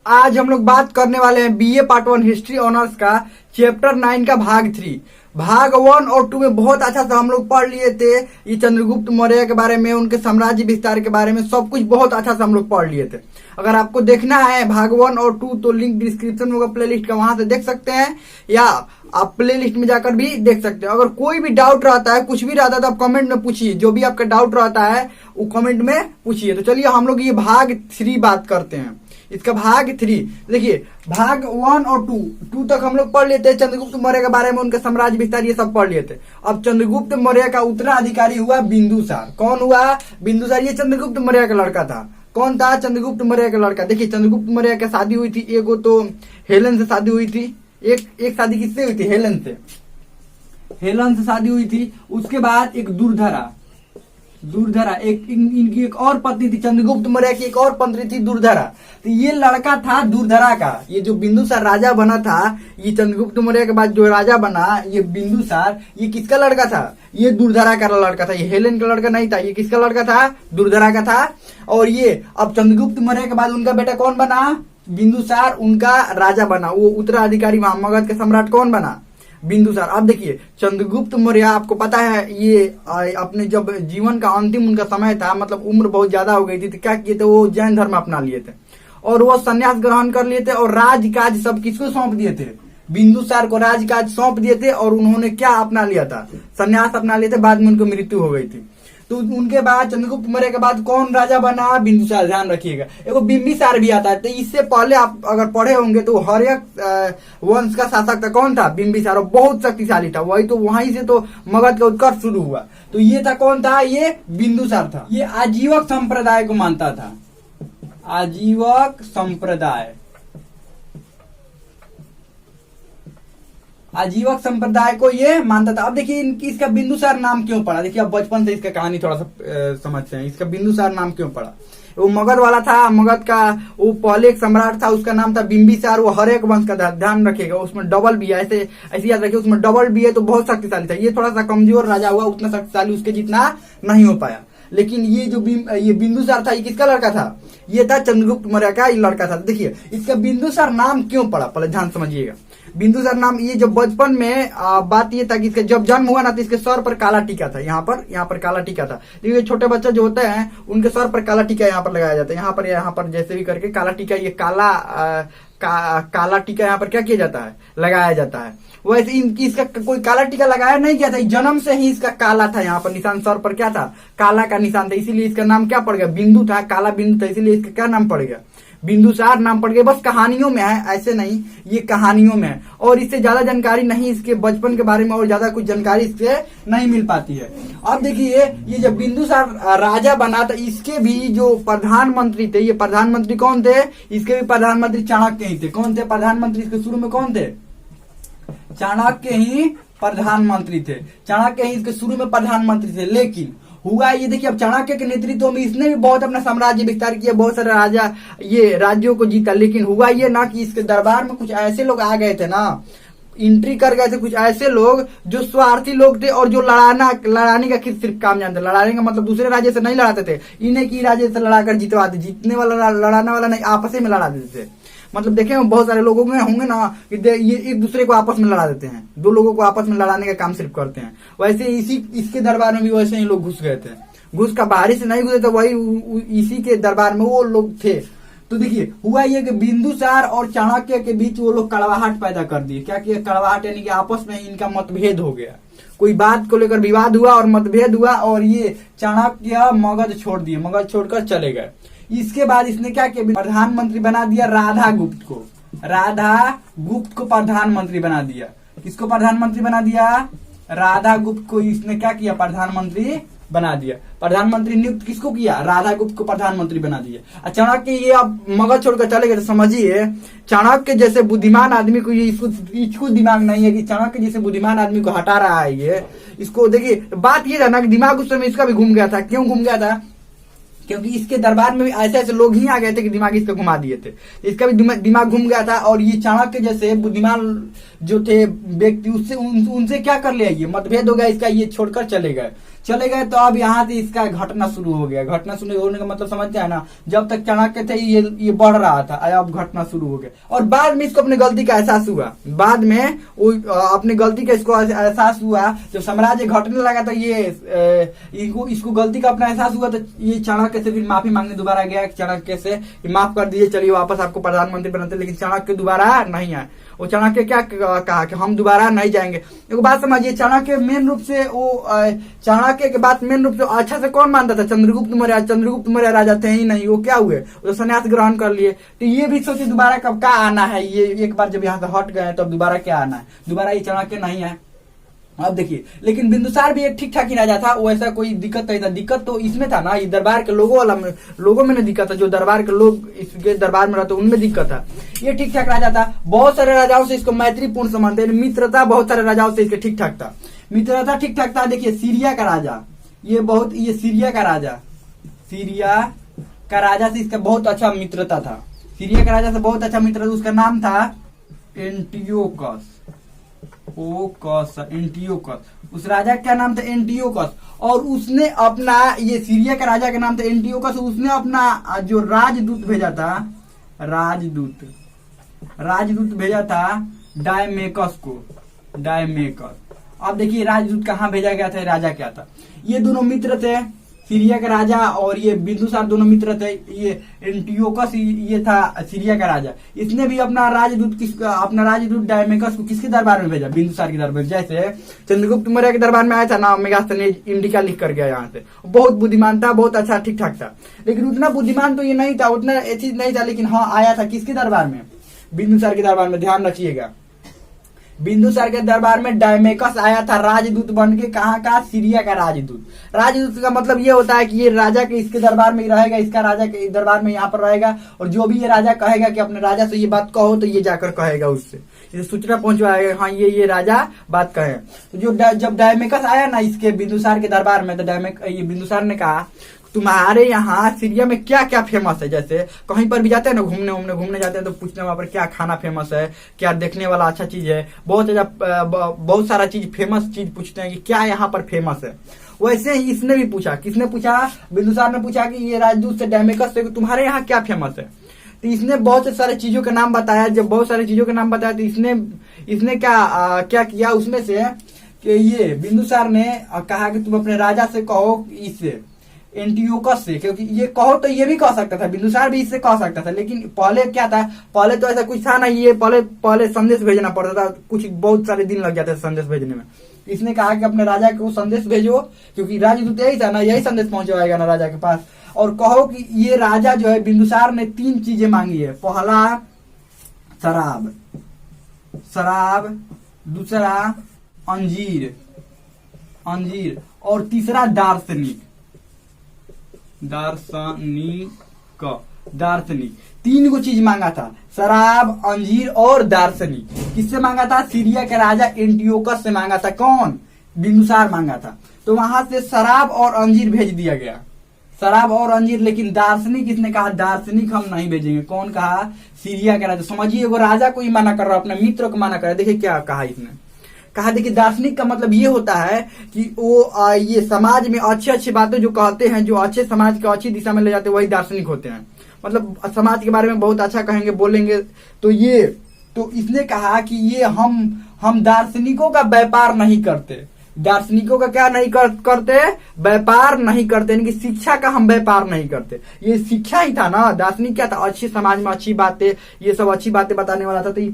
आज हम लोग बात करने वाले हैं बीए पार्ट 1 हिस्ट्री ऑनर्स का चैप्टर 9 का भाग 3। भाग 1 और 2 में बहुत अच्छा से हम लोग पढ़ लिए थे। ये चंद्रगुप्त मौर्य के बारे में, उनके साम्राज्य विस्तार के बारे में सब कुछ बहुत अच्छा से हम लोग पढ़ लिए थे। अगर आपको देखना है भाग 1 और 2 तो लिंक डिस्क्रिप्शन में होगा प्लेलिस्ट का, वहां से देख सकते हैं या आप प्लेलिस्ट में जाकर भी देख सकते हैं। अगर कोई भी डाउट रहता है, कुछ भी रहता है तो आप कमेंट में पूछिए। जो भी आपका डाउट रहता है वो कमेंट में पूछिए। तो चलिए हम लोग ये भाग 3 बात करते हैं। इसका भाग 3 देखिए, भाग 1 और 2 तक हम लोग पढ़ लेते हैं। चंद्रगुप्त मौर्य के बारे में, उनके साम्राज्य विस्तार ये सब पढ़ लिए थे। अब चंद्रगुप्त मौर्य का उत्तराधिकारी हुआ बिंदुसार। कौन हुआ? बिंदुसार। ये चंद्रगुप्त मौर्य का लड़का था। कौन था? चंद्रगुप्त मौर्य का लड़का। देखिए चंद्रगुप्त मौर्य की शादी हुई थी, एगो तो हेलन से शादी हुई थी। एक शादी किससे हुई थी? हेलन से। हेलन से शादी हुई थी। उसके बाद एक दुर्धरा एक इनकी एक और पत्नी थी। चंद्रगुप्त मौर्य की एक और पत्नी थी दुर्धरा। तो ये लड़का था दुर्धरा का। ये जो बिंदुसार राजा बना था, ये चंद्रगुप्त मौर्य के बाद जो राजा बना ये बिंदुसार, ये किसका लड़का था? ये दुर्धरा का लड़का था। ये हेलेन का लड़का नहीं था। ये किसका लड़का था? दुर्धरा का था। और ये अब चंद्रगुप्त मौर्य के बाद उनका बेटा कौन बना? बिंदुसार उनका राजा बना। वो उत्तराधिकारी मगध के सम्राट कौन बना? बिंदुसार। अब देखिए चंद्रगुप्त मौर्य, आपको पता है ये अपने जब जीवन का अंतिम उनका समय था, मतलब उम्र बहुत ज्यादा हो गई थी, तो क्या किए थे? वो जैन धर्म अपना लिए थे और वो संन्यास ग्रहण कर लिए थे और राजकाज सब किसको सौंप दिए थे? बिंदुसार को राजकाज सौंप दिए थे। और उन्होंने क्या अपना लिया था? संन्यास अपना लिए थे। बाद में उनकी मृत्यु हो गई थी। तो उनके बाद चंद्रगुप्त मौर्य के बाद कौन राजा बना? बिंदुसार। ध्यान रखिएगा। एगो बिंबिसार भी आता है। तो इससे पहले आप अगर पढ़े होंगे तो हर्यक वंश का शासक था। कौन था? बिंबिसार। और बहुत शक्तिशाली था। वही तो वहीं से तो मगध का उत्कर्ष शुरू हुआ। तो ये था, कौन था? ये बिंदुसार था। ये आजीवक संप्रदाय को मानता था। आजीवक संप्रदाय, आजीवक संप्रदाय को ये मानता था। अब देखिए इसका बिंदुसार नाम क्यों पड़ा? देखिए अब बचपन से इसका कहानी थोड़ा सा समझते हैं। इसका बिंदुसार नाम क्यों पड़ा? वो मगध वाला था। मगध का वो पहले एक सम्राट था, उसका नाम था बिंबिसार। वो हर एक वंश का था। ध्यान रखिएगा, उसमें डबल भी है। ऐसे याद रखिए, उसमें डबल भी है तो बहुत शक्तिशाली था। ये थोड़ा सा कमजोर राजा हुआ, उतना शक्तिशाली उसके जितना नहीं हो पाया। लेकिन ये जो ये बिंदुसार था, ये किसका लड़का था? ये था चंद्रगुप्त मौर्य का लड़का था। देखिए इसका बिंदुसार नाम क्यों पड़ा, पहले ध्यान समझिएगा। बिंदुसार नाम, ये जब बचपन में बात ये था कि इसका जब जन्म हुआ ना, तो इसके सर पर काला टीका था। यहाँ पर काला टीका था। देखिए छोटे बच्चे जो होते हैं उनके सर पर काला टीका यहाँ पर लगाया जाता है। यहाँ पर जैसे भी करके काला टीका, ये काला टीका यहाँ पर क्या किया जाता है? लगाया जाता है। वैसे इसका कोई काला टीका लगाया नहीं किया था। जन्म से ही इसका काला था। यहाँ पर निशान सर पर क्या था? काला का निशान था। इसीलिए इसका नाम क्या पड़ गया? बिंदु था, काला बिंदु था, इसीलिए इसका क्या नाम पड़ गया? बिंदुसार नाम पड़ गया। बस कहानियों में है, ऐसे नहीं, ये कहानियों में है। और इससे ज्यादा जानकारी नहीं, इसके बचपन के बारे में और ज्यादा कुछ जानकारी इससे नहीं मिल पाती है। अब देखिए ये जब बिंदुसार राजा बना था, इसके भी जो प्रधानमंत्री थे, ये प्रधानमंत्री कौन थे? इसके भी प्रधानमंत्री चाणक्य ही थे। कौन थे प्रधानमंत्री इसके शुरू में? कौन थे? चाणक्य ही प्रधानमंत्री थे। चाणक्य ही इसके शुरू में प्रधानमंत्री थे। लेकिन हुआ ये, देखिए अब चाणक्य के नेतृत्व में इसने भी बहुत अपना साम्राज्य विस्तार किया, बहुत सारे राजा ये राज्यों को जीता। लेकिन हुआ ये ना कि इसके दरबार में कुछ ऐसे लोग आ गए थे ना, एंट्री कर गए थे कुछ ऐसे लोग जो स्वार्थी लोग थे और जो लड़ाने का सिर्फ काम जानते। लड़ाने का मतलब दूसरे राज्य से नहीं लड़ाते थे, इन्हें की राज्य से लड़ाकर जितवाते। जीतने वाला लड़ाने वाला नहीं, आपस में लड़ा देते थे। मतलब देखे बहुत सारे लोगों में होंगे ना कि ये एक दूसरे को आपस में लड़ा देते हैं। दो लोगों को आपस में लड़ाने का काम सिर्फ करते हैं। वैसे इसके दरबार में भी वैसे ही लोग घुस गए थे। घुस का बाहरी से नहीं घुसे थे, वही इसी के दरबार में वो लोग थे। तो देखिए हुआ ये कि बिंदुसार और चाणक्य के बीच वो लोग कड़वाहट पैदा कर दिए। क्या किया? कड़वाहट, यानी कि आपस में इनका मतभेद हो गया। कोई बात को लेकर विवाद हुआ और मतभेद हुआ और ये चाणक्य मगध छोड़ दिए, मगध छोड़कर चले गए। इसके बाद इसने क्या किया? प्रधानमंत्री बना दिया राधा गुप्त को। राधा गुप्त को प्रधानमंत्री बना दिया। किसको प्रधानमंत्री बना दिया? राधा गुप्त को इसने क्या किया? प्रधानमंत्री बना दिया। प्रधानमंत्री नियुक्त किसको किया? राधा गुप्त को प्रधानमंत्री बना दिया। चाणक्य ये अब मगध छोड़कर चले गए। तो समझिए चाणक्य जैसे बुद्धिमान आदमी को, ये इसको दिमाग नहीं है कि चाणक्य जैसे बुद्धिमान आदमी को हटा रहा है ये। इसको देखिए बात ये था ना कि दिमाग उस समय इसका भी घूम गया था। क्यों घूम गया था? क्योंकि इसके दरबार में भी ऐसे ऐसे लोग ही आ गए थे कि दिमाग इसको घुमा दिए थे। इसका भी दिमाग घूम गया था। और ये चाणक्य जैसे बुद्धिमान जो थे व्यक्ति, उससे उनसे क्या कर लिया? ये मतभेद हो गया इसका, ये छोड़कर चले गए। चले गए तो अब यहाँ से इसका घटना शुरू हो गया। घटना शुरू होने का मतलब समझते हैं ना, जब तक चाणक्य थे ये बढ़ रहा था, अब घटना शुरू हो गया। और बाद में इसको अपनी गलती का एहसास हुआ, बाद में वो अपनी गलती का इसको एहसास हुआ। जब साम्राज्य घटने लगा तो ये इसको गलती का अपना एहसास हुआ, तो ये चाणक्य से फिर माफी मांगने दोबारा गया। चाणक्य से माफ कर दीजिए, चलिए वापस आपको प्रधानमंत्री बनाते। लेकिन चाणक्य दोबारा नहीं आए। वो चाणक्य क्या कहा कि हम दोबारा नहीं जाएंगे। एक बात समझिए, चाणक्य मेन रूप से वो चाणक्य के बात मेन रूप से अच्छा से कौन मानता था? चंद्रगुप्त मौर्य। चंद्रगुप्त मौर्य राजा थे ही नहीं, वो क्या हुए? वो संन्यास ग्रहण कर लिए। तो ये भी सोचे दोबारा कब क्या आना है। ये एक बार जब यहाँ से हट गए तो अब दोबारा क्या आना है? दोबारा ये चाणक्य नहीं है। अब देखिए, लेकिन बिंदुसार भी एक ठीक ठाक ही राजा था, वो ऐसा कोई दिक्कत नहीं था। दिक्कत तो इसमें था ना, ये दरबार के लोगों में दिक्कत था। जो दरबार के लोग इसके दरबार में रहते उनमें दिक्कत था। ये ठीक ठाक राजा था, बहुत सारे राजाओं से इसको मैत्रीपूर्ण संबंध है, मित्रता बहुत सारे राजाओं से इसके ठीक ठाक था, मित्रता ठीक ठाक था। देखिए सीरिया का राजा, ये सीरिया का राजा से इसका बहुत अच्छा मित्रता था। सीरिया का राजा से बहुत अच्छा मित्र, उसका नाम था एंटियोकस। एंटियोकस, उस राजा का नाम था एंटियोकस। और उसने अपना, ये सीरिया का राजा का नाम था एंटियोकस, उसने अपना जो राजदूत भेजा था, राजदूत भेजा था डायमेकस को। अब देखिए राजदूत कहाँ भेजा गया था, राजा क्या था? ये दोनों मित्र थे, सीरिया का राजा और ये बिंदुसार दोनों मित्र थे। ये एंटियोकस ये था सीरिया का राजा। इसने भी अपना राजदूत डायमेकस को किसके दरबार में भेजा? बिंदुसार के दरबार में। जैसे चंद्रगुप्त मौर्य के दरबार में आया था ना, मेगास्थनीज इंडिका लिख कर गया यहाँ से। बहुत बुद्धिमान था, बहुत अच्छा ठीक ठाक था, लेकिन उतना बुद्धिमान तो ये नहीं था, उतना चीज नहीं था। लेकिन हाँ, आया था किसके दरबार में? बिंदुसार के दरबार में। ध्यान रखिएगा, बिंदुसार के दरबार में डायमेकस आया था राजदूत बन के। कहाँ का? सीरिया का राजदूत। राजदूत का मतलब ये होता है कि ये राजा के इसके दरबार में ही रहेगा, इसका राजा के दरबार में यहाँ पर रहेगा, और जो भी ये राजा कहेगा कि अपने राजा से ये बात कहो, तो ये जाकर कहेगा उससे, इसे सूचना पहुंचवाएगा, हाँ ये राजा बात कहे। तो जब डायमेकस आया ना इसके बिंदुसार के दरबार में, तो ये बिंदुसार ने कहा तुम्हारे यहाँ सीरिया में क्या क्या फेमस है? जैसे कहीं पर भी जाते हैं ना, घूमने जाते हैं तो पूछते हैं वहां पर क्या खाना फेमस है, क्या देखने वाला अच्छा चीज है, बहुत सारा चीज फेमस चीज पूछते हैं कि क्या यहाँ पर फेमस है। वैसे ही इसने भी पूछा। किसने पूछा? बिंदुसार ने पूछा कि ये राजदूत से डायमेकस से तुम्हारे यहाँ क्या फेमस है। तो इसने बहुत सारे चीजों के नाम बताया। जब बहुत सारे चीजों के नाम बताया तो इसने क्या किया उसमें से कि ये बिंदुसार ने कहा कि तुम अपने राजा से कहो, इससे एंटियोकस से, क्योंकि ये कहो तो ये भी कह सकता था, बिंदुसार भी इससे कह सकता था। लेकिन पहले क्या था, पहले तो ऐसा कुछ था ना, ये पहले संदेश भेजना पड़ता था, कुछ बहुत सारे दिन लग जाते थे संदेश भेजने में। इसने कहा कि अपने राजा को संदेश भेजो, क्योंकि राजदूत यही था ना, यही संदेश पहुंचवाएगा ना राजा के पास। और कहो कि ये राजा जो है, बिंदुसार ने 3 चीजें मांगी है। पहला शराब, दूसरा अंजीर, और तीसरा दार्शनिक। 3 को चीज मांगा था, शराब, अंजीर और दार्शनिक। किससे मांगा था? सीरिया के राजा एंटियोकस से मांगा था। कौन? बिंदुसार मांगा था। तो वहां से शराब और अंजीर भेज दिया गया, शराब और अंजीर। लेकिन दार्शनिक इसने कहा दार्शनिक हम नहीं भेजेंगे। कौन कहा? सीरिया के राजा। समझिए, वो राजा को ही मना कर रहा, अपने मित्र को मना कर रहा। देखिए क्या कहा इसने, कहा देखिए दार्शनिक का मतलब ये होता है कि वो ये समाज में अच्छी बातें जो कहते हैं, जो अच्छे समाज को अच्छी दिशा में ले जाते हैं, वही दार्शनिक होते हैं। मतलब समाज के बारे में बहुत अच्छा कहेंगे, बोलेंगे। तो इसने कहा कि ये हम दार्शनिकों का व्यापार नहीं करते। दार्शनिकों का क्या नहीं करते? व्यापार नहीं करते, यानी कि शिक्षा का हम व्यापार नहीं करते। ये शिक्षा ही था ना। दार्शनिक क्या था? अच्छी समाज में अच्छी बातें, ये सब अच्छी बातें बताने वाला था। तो ये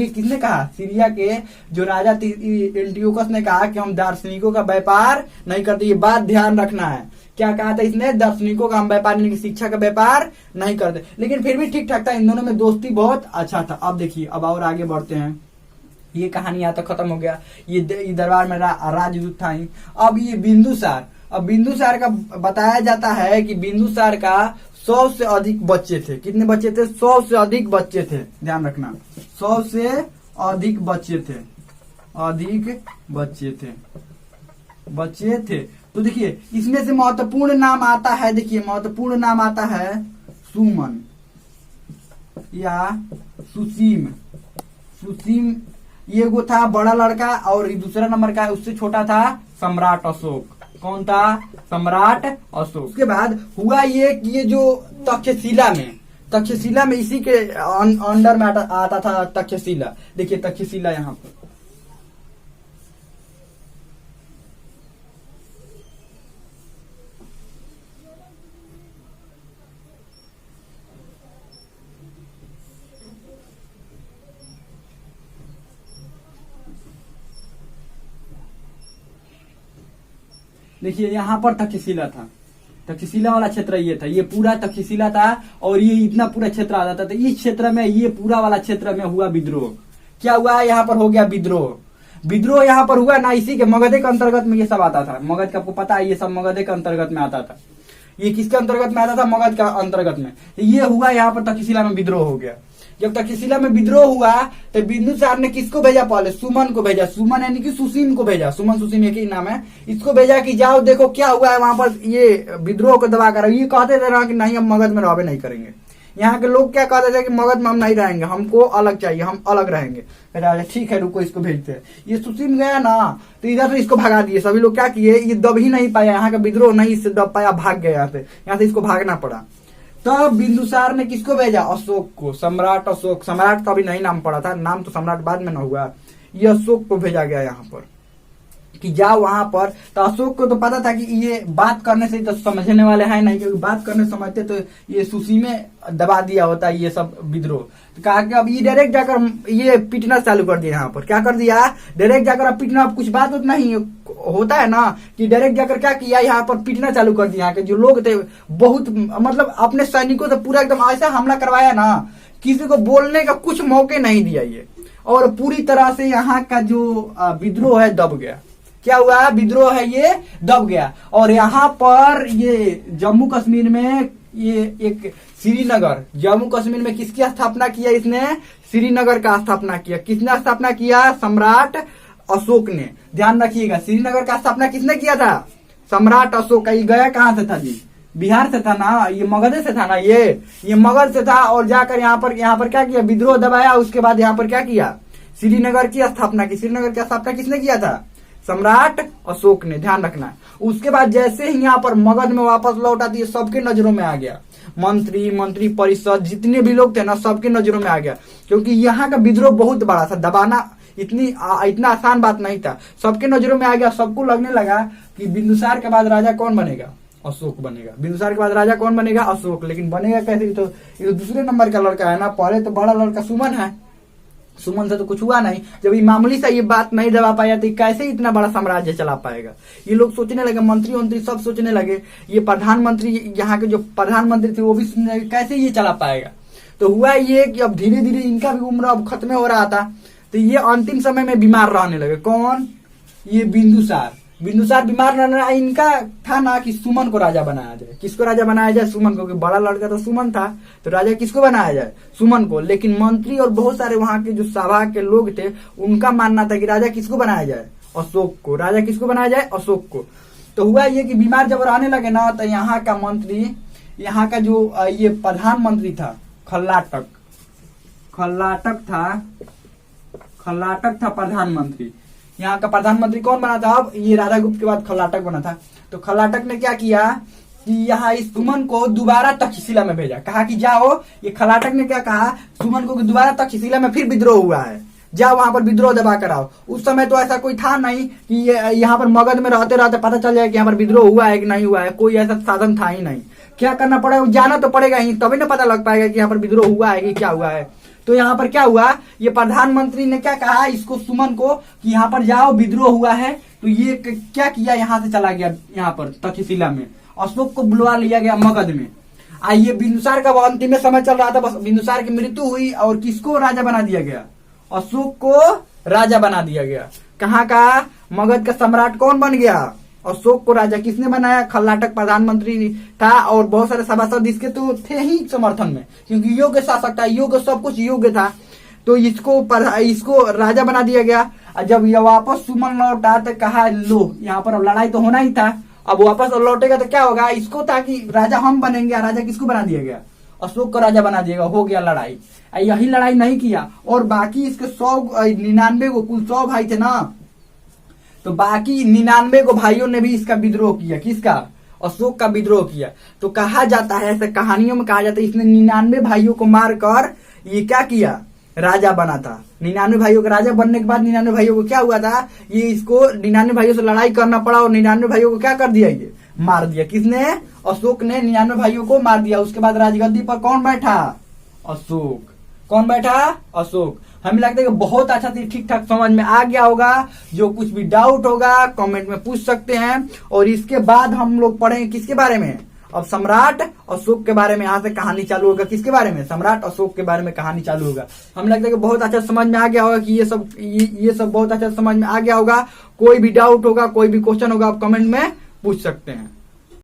किसने कहा? सीरिया के जो राजा एंटियोकस ने कहा कि हम दार्शनिकों का व्यापार नहीं करते। ये बात ध्यान रखना है। क्या कहा था इसने? दार्शनिकों का हम व्यापार नहीं, शिक्षा का व्यापार नहीं करते। लेकिन फिर भी ठीक ठाक था, इन दोनों में दोस्ती बहुत अच्छा था। अब देखिए, अब और आगे बढ़ते हैं। ये कहानी यहाँ तक खत्म हो गया। ये दरबार में राजदूत था ही। अब ये बिंदुसार का बताया जाता है कि बिंदुसार का 100 से अधिक बच्चे थे। कितने बच्चे थे? 100 से अधिक बच्चे थे। ध्यान रखना, 100 से अधिक बच्चे थे। तो देखिए, इसमें से महत्वपूर्ण नाम आता है, देखिए महत्वपूर्ण नाम आता है सुमन या सुसीम। ये वो था बड़ा लड़का, और दूसरा नंबर का उससे छोटा था सम्राट अशोक। कौन था? सम्राट अशोक। उसके बाद हुआ ये कि ये जो तक्षशिला में इसी के अंडर में आता था तक्षशिला। देखिए तक्षशिला यहाँ पर, देखिए यहाँ पर तक्षशिला था, तक्षशिला वाला क्षेत्र ये था, ये पूरा तक्षशिला था और ये इतना पूरा क्षेत्र आ जाता था। इस क्षेत्र में, ये पूरा वाला क्षेत्र में हुआ विद्रोह। क्या हुआ? यहाँ पर हो गया विद्रोह यहाँ पर हुआ ना, इसी के मगध के अंतर्गत में ये सब आता था। मगध का आपको पता है, ये सब मगध के अंतर्गत में आता था। ये किसके अंतर्गत में आता था? मगध का अंतर्गत में। ये हुआ यहाँ पर तक्षशिला में विद्रोह हो गया। जब तक्षशिला में विद्रोह हुआ तो बिंदुसार ने किसको भेजा? पहले सुमन को भेजा। सुमन यानी कि सुसीम को भेजा। सुमन सुसीम एक ही नाम है। इसको भेजा कि जाओ देखो क्या हुआ है वहां पर, ये विद्रोह को दबा कर। ये कहते थे ना कि नहीं हम मगध में रहबे नहीं करेंगे। यहाँ के लोग क्या कहते थे कि मगध में हम नहीं रहेंगे, हमको अलग चाहिए, हम अलग रहेंगे। राजा ठीक है रुको इसको भेजते हैं। ये सुसीम गया ना तो इधर से इसको भगा दिए। सभी लोग क्या किए, ये दब ही नहीं पाया, यहाँ का विद्रोह नहीं इससे दब पाया, भाग गया यहाँ से इसको भागना पड़ा। तब बिंदुसार ने किसको भेजा? अशोक को। सम्राट अशोक, सम्राट का भी नहीं नाम पड़ा था, नाम तो सम्राट बाद में न हुआ। ये अशोक को भेजा गया यहाँ पर कि जाओ वहां पर। तो अशोक को तो पता था कि ये बात करने से तो समझने वाले हैं नहीं, क्योंकि बात करने समझते तो ये सुसी में दबा दिया होता ये सब विद्रोह। तो कहा कि अब ये डायरेक्ट जाकर ये पीटना चालू कर दिया। यहाँ पर क्या कर दिया? डायरेक्ट जाकर अब पीटना। अब कुछ बात उतना ही होता है ना कि डायरेक्ट जाकर क्या किया, यहाँ पर पीटना चालू कर दिया। यहाँ के जो लोग थे बहुत, मतलब अपने सैनिकों से पूरा एकदम ऐसा हमला करवाया ना, किसी को बोलने का कुछ मौके नहीं दिया ये। और पूरी तरह से यहाँ का जो विद्रोह है दब गया। क्या हुआ? विद्रोह है ये दब गया। और यहाँ पर ये जम्मू कश्मीर में ये एक श्रीनगर, जम्मू कश्मीर में किसकी स्थापना किया इसने? श्रीनगर का स्थापना किया। किसने स्थापना किया? सम्राट अशोक ने। ध्यान रखिएगा, श्रीनगर का स्थापना किसने किया था? सम्राट अशोक का। ये गया कहाँ से था जी? बिहार से था ना, ये मगध से था ना, ये मगध से था। और जाकर यहाँ पर क्या किया? विद्रोह दबाया। उसके बाद यहाँ पर क्या किया? श्रीनगर की स्थापना की। श्रीनगर की स्थापना किसने किया था? सम्राट अशोक ने। ध्यान रखना। उसके बाद जैसे ही यहाँ पर मगध में वापस लौटा तो ये सबके नजरों में आ गया। मंत्री परिषद जितने भी लोग थे ना, सबके नजरों में आ गया, क्योंकि यहाँ का विद्रोह बहुत बड़ा था। दबाना इतना आसान बात नहीं था। सबके नजरों में आ गया। सबको लगने लगा कि बिंदुसार के बाद राजा कौन बनेगा? अशोक बनेगा। बिंदुसार के बाद राजा कौन बनेगा? अशोक। लेकिन बनेगा कैसे? ये तो दूसरे नंबर का लड़का है ना। पहले तो बड़ा लड़का सुमन है, सुमन से तो कुछ हुआ नहीं। जब ये मामूली सा ये बात नहीं दबा पाया तो कैसे इतना बड़ा साम्राज्य चला पाएगा? ये लोग सोचने लगे, मंत्री सब सोचने लगे। ये प्रधानमंत्री, यहाँ के जो प्रधानमंत्री थे वो भी सोचने लगे कैसे ये चला पाएगा। तो हुआ ये कि अब धीरे धीरे इनका भी उम्र अब खत्म हो रहा था। तो ये अंतिम समय में बीमार रहने लगे। कौन? ये बिंदुसार बीमार रहना। इनका था ना कि सुमन को राजा बनाया जाए। किसको राजा बनाया जाए? सुमन को। क्योंकि बड़ा लड़का तो सुमन था, तो राजा किसको बनाया जाए? सुमन को। लेकिन मंत्री और बहुत सारे वहां के जो सभा के लोग थे उनका मानना था कि राजा किसको बनाया जाए? अशोक को। राजा किसको बनाया जाए? अशोक को। तो हुआ ये कि बीमार जब रहने लगे ना, तो यहाँ का मंत्री, यहाँ का जो ये प्रधानमंत्री था खल्लाटक था प्रधानमंत्री। यहाँ का प्रधानमंत्री कौन बना था? अब ये राजा गुप्त के बाद खल्लाटक बना था। तो खल्लाटक ने क्या किया कि यहाँ इस सुमन को दोबारा तक्षशिला में भेजा। कहा कि जाओ, ये खल्लाटक ने क्या कहा? सुमन को दोबारा तक्षशिला में फिर विद्रोह हुआ है, जाओ वहां पर विद्रोह दबा कर आओ। उस समय तो ऐसा कोई था नहीं कि यहाँ पर मगध में रहते रहते पता चल जाए कि यहाँ पर विद्रोह हुआ है कि नहीं हुआ है। कोई ऐसा साधन था ही नहीं। क्या करना पड़ेगा? जाना तो पड़ेगा ही, तभी ना पता लग पाएगा कि यहाँ पर विद्रोह हुआ है कि क्या हुआ है। तो यहाँ पर क्या हुआ? ये प्रधानमंत्री ने क्या कहा इसको, सुमन को, कि यहाँ पर जाओ विद्रोह हुआ है। तो ये क्या किया? यहाँ से चला गया यहाँ पर तक्षशिला में। अशोक को बुलवा लिया गया मगध में। ये बिंदुसार का अंतिम समय चल रहा था, बस बिंदुसार की मृत्यु हुई और किसको राजा बना दिया गया? अशोक को राजा बना दिया गया। कहाँ का? मगध का सम्राट कौन बन गया? अशोक को राजा। किसने बनाया? खल्लाटक प्रधानमंत्री था और बहुत सारे सभासद इसके तो थे ही समर्थन में, क्योंकि योग्य शासक था, योग्य सब कुछ योग्य था। तो इसको राजा बना दिया गया। जब ये वापस सुमन लौटा तो कहा लो यहाँ पर अब लड़ाई तो होना ही था, अब वापस लौटेगा तो क्या होगा? इसको था कि राजा हम बनेंगे। राजा किसको बना दिया गया? अशोक को राजा बना दिएगा। हो गया लड़ाई। यही लड़ाई नहीं किया और बाकी इसके 199 को, कुल 100 भाई थे ना, तो बाकी 99 को भाइयों ने भी इसका विद्रोह किया। किसका? अशोक का विद्रोह किया। तो कहा जाता है, ऐसे कहानियों में कहा जाता है, इसने 99 भाइयों को मारकर ये क्या किया? राजा बना था। 99 भाइयों का राजा बनने के बाद 99 भाइयों को क्या हुआ था? ये इसको 99 भाइयों से लड़ाई करना पड़ा और 99 भाइयों को क्या कर दिया? ये मार दिया। किसने? अशोक ने 99 भाइयों को मार दिया। उसके बाद राजगद्दी पर कौन बैठा? अशोक। कौन बैठा? अशोक। हमें लगता है कि बहुत अच्छा से ठीक ठाक समझ में आ गया होगा। जो कुछ भी डाउट होगा कमेंट में पूछ सकते हैं। और इसके बाद हम लोग पढ़ेंगे किसके बारे में? अब सम्राट अशोक के बारे में। यहाँ से कहानी चालू होगा किसके बारे में? सम्राट अशोक के बारे में कहानी चालू होगा। हमें लगता है कि बहुत अच्छा समझ में आ गया होगा कि ये सब बहुत अच्छा समझ में आ गया होगा। कोई भी डाउट होगा, कोई भी क्वेश्चन होगा, आप कमेंट में पूछ सकते हैं।